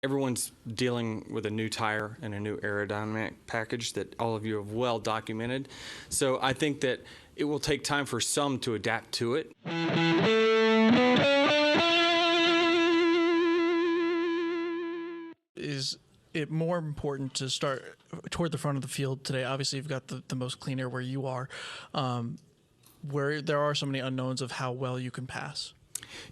Everyone's dealing with a new tire and a new aerodynamic package that all of you have well documented. So I think that it will take time for some to adapt to it. Is it more important to start toward the front of the field today? Obviously, you've got the most clean air where you are, where there are so many unknowns of how well you can pass.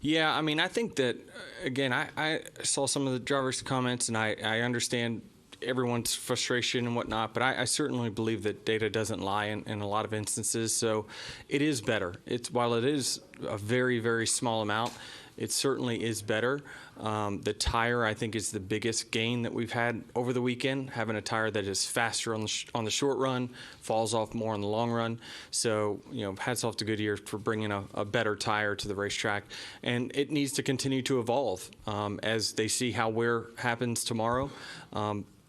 Yeah, I mean, I think that, again, I saw some of the drivers' comments, and I understand everyone's frustration and whatnot, but I certainly believe that data doesn't lie in a lot of instances, so it is better. While it is a very, very small amount, it certainly is better. The tire, I think, is the biggest gain that we've had over the weekend, having a tire that is faster on the short run, falls off more on the long run. So, hats off to Goodyear for bringing a better tire to the racetrack. And it needs to continue to evolve as they see how wear happens tomorrow.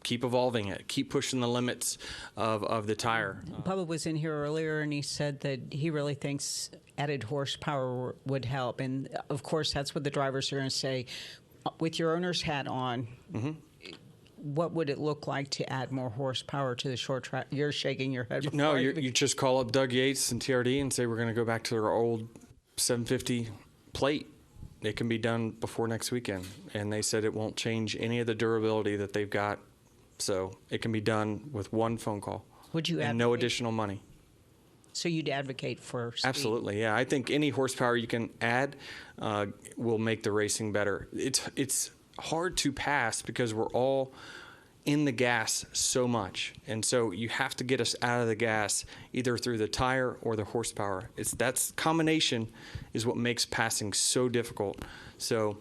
Keep evolving it, keep pushing the limits of the tire. Bubba was in here earlier, and he said that he really thinks added horsepower would help. And, of course, that's what the drivers are going to say. With your owner's hat on, what would it look like to add more horsepower to the short track? You're shaking your head. No, you just call up Doug Yates and TRD and say we're going to go back to our old 750 plate. It can be done before next weekend. And they said it won't change any of the durability that they've got. So it can be done with one phone call. Would you and no additional money. So you'd advocate for speed? Absolutely, yeah. I think any horsepower you can add will make the racing better. It's hard to pass because we're all in the gas so much. And so you have to get us out of the gas either through the tire or the horsepower. That combination is what makes passing so difficult. So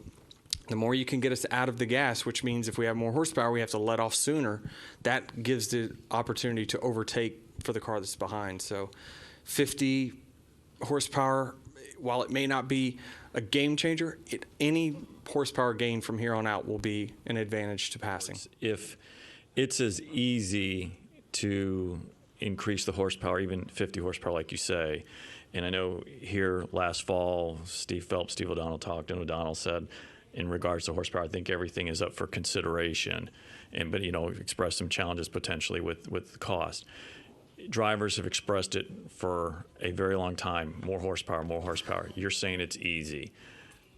the more you can get us out of the gas, which means if we have more horsepower, we have to let off sooner, that gives the opportunity to overtake for the car that's behind. So 50 horsepower, while it may not be a game changer, any horsepower gain from here on out will be an advantage to passing. If it's as easy to increase the horsepower, even 50 horsepower, like you say, and I know here last fall, Steve Phelps, Steve O'Donnell talked, and O'Donnell said, in regards to horsepower, I think everything is up for consideration, but expressed some challenges potentially with the cost. Drivers have expressed it for a very long time. More horsepower, more horsepower. You're saying it's easy.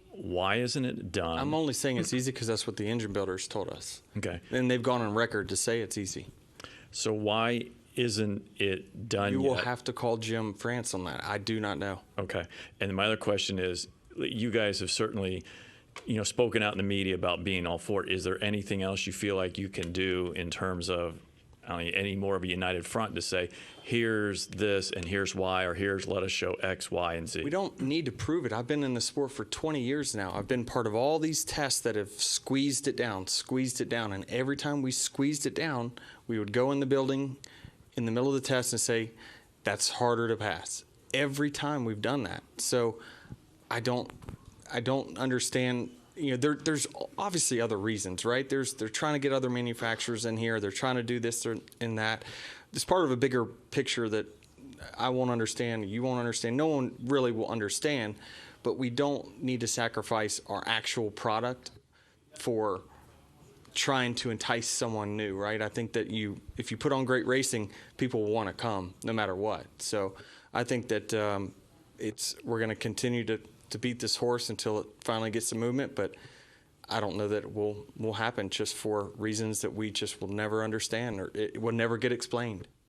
Why isn't it done? I'm only saying it's easy because that's what the engine builders told us. Okay. And they've gone on record to say it's easy. So why isn't it done You yet? will have to call Jim France on that. I do not know. Okay. And my other question is, you guys have certainly spoken out in the media about being all for it. Is there anything else you feel like you can do in terms of any more of a united front to say, here's this and here's why, or let us show X, Y, and Z? We don't need to prove it. I've been in the sport for 20 years now. I've been part of all these tests that have squeezed it down. And every time we squeezed it down, we would go in the building in the middle of the test and say, that's harder to pass. Every time we've done that. So I don't understand. There's obviously other reasons, right? They're trying to get other manufacturers in here. They're trying to do this or in that. It's part of a bigger picture that I won't understand. You won't understand. No one really will understand. But we don't need to sacrifice our actual product for trying to entice someone new, right? I think that if you put on great racing, people will want to come no matter what. So I think that we're going to continue to beat this horse until it finally gets some movement, but I don't know that it will happen just for reasons that we just will never understand or it will never get explained.